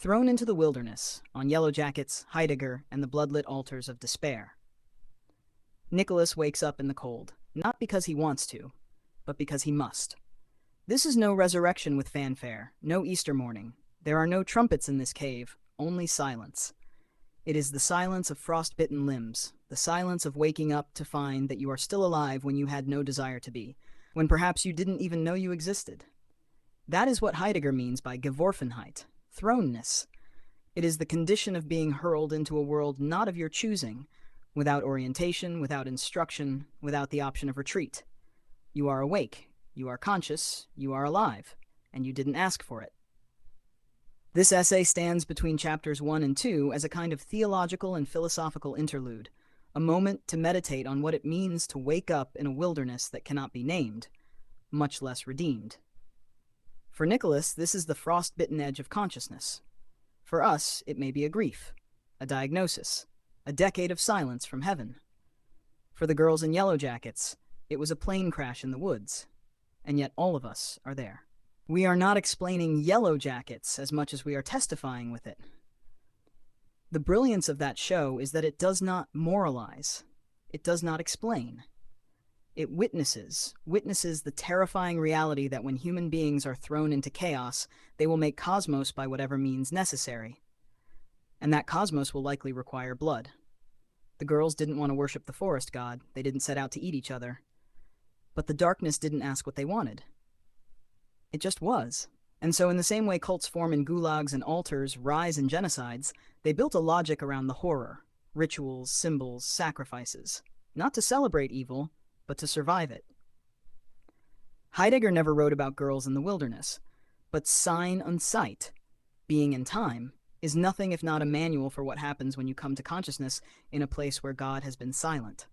Thrown into the wilderness, on Yellowjackets, Heidegger, and the bloodlit altars of despair. Nicholas wakes up in the cold, not because he wants to, but because he must. This is no resurrection with fanfare, no Easter morning. There are no trumpets in this cave, only silence. It is the silence of frost-bitten limbs, the silence of waking up to find that you are still alive when you had no desire to be, when perhaps you didn't even know you existed. That is what Heidegger means by Geworfenheit, thrownness. It is the condition of being hurled into a world not of your choosing, without orientation, without instruction, without the option of retreat. You are awake, you are conscious, you are alive, and you didn't ask for it. This essay stands between chapters 1 and 2 as a kind of theological and philosophical interlude, a moment to meditate on what it means to wake up in a wilderness that cannot be named, much less redeemed. For Nicholas, this is the frost-bitten edge of consciousness. For us, it may be a grief, a diagnosis, a decade of silence from heaven. For the girls in Yellowjackets, it was a plane crash in the woods, and yet all of us are there. We are not explaining Yellowjackets as much as we are testifying with it. The brilliance of that show is that it does not moralize. It does not explain. It witnesses the terrifying reality that when human beings are thrown into chaos, they will make cosmos by whatever means necessary. And that cosmos will likely require blood. The girls didn't want to worship the forest god, they didn't set out to eat each other. But the darkness didn't ask what they wanted. It just was. And so in the same way cults form in gulags and altars, rise in genocides, they built a logic around the horror, rituals, symbols, sacrifices, not to celebrate evil, but to survive it. Heidegger never wrote about girls in the wilderness, but Sein und Zeit, being in time, is nothing if not a manual for what happens when you come to consciousness in a place where God has been silent.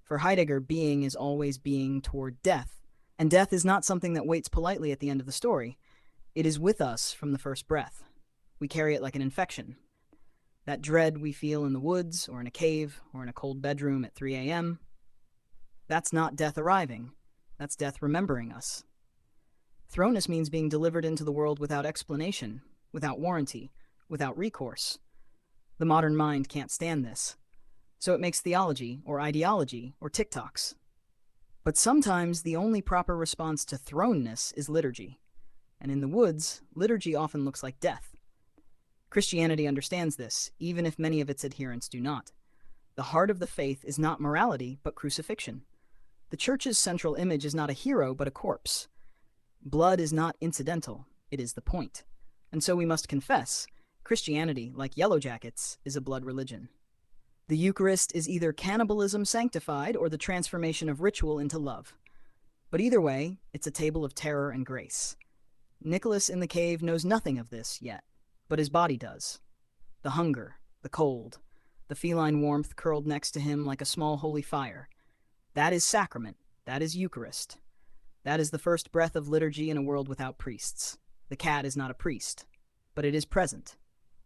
For Heidegger, being is always being toward death, and death is not something that waits politely at the end of the story. It is with us from the first breath. We carry it like an infection. That dread we feel in the woods, or in a cave, or in a cold bedroom at 3 a.m., that's not death arriving. That's death remembering us. Thrownness means being delivered into the world without explanation, without warranty, without recourse. The modern mind can't stand this. So it makes theology, or ideology, or TikToks. But sometimes the only proper response to thrownness is liturgy. And in the woods, liturgy often looks like death. Christianity understands this, even if many of its adherents do not. The heart of the faith is not morality, but crucifixion. The church's central image is not a hero, but a corpse. Blood is not incidental, it is the point. And so we must confess, Christianity, like Yellowjackets, is a blood religion. The Eucharist is either cannibalism sanctified or the transformation of ritual into love. But either way, it's a table of terror and grace. Nicholas in the cave knows nothing of this yet, but his body does. The hunger, the cold, the feline warmth curled next to him like a small holy fire. That is sacrament, that is Eucharist. That is the first breath of liturgy in a world without priests. The cat is not a priest, but it is present,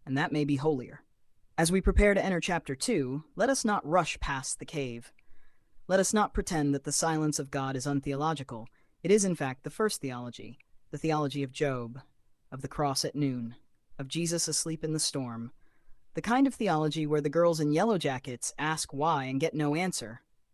and that may be holier. As we prepare to enter chapter 2, let us not rush past the cave. Let us not pretend that the silence of God is untheological. It is in fact the first theology, the theology of Job, of the cross at noon, of Jesus asleep in the storm, the kind of theology where the girls in Yellowjackets ask why and get no answer,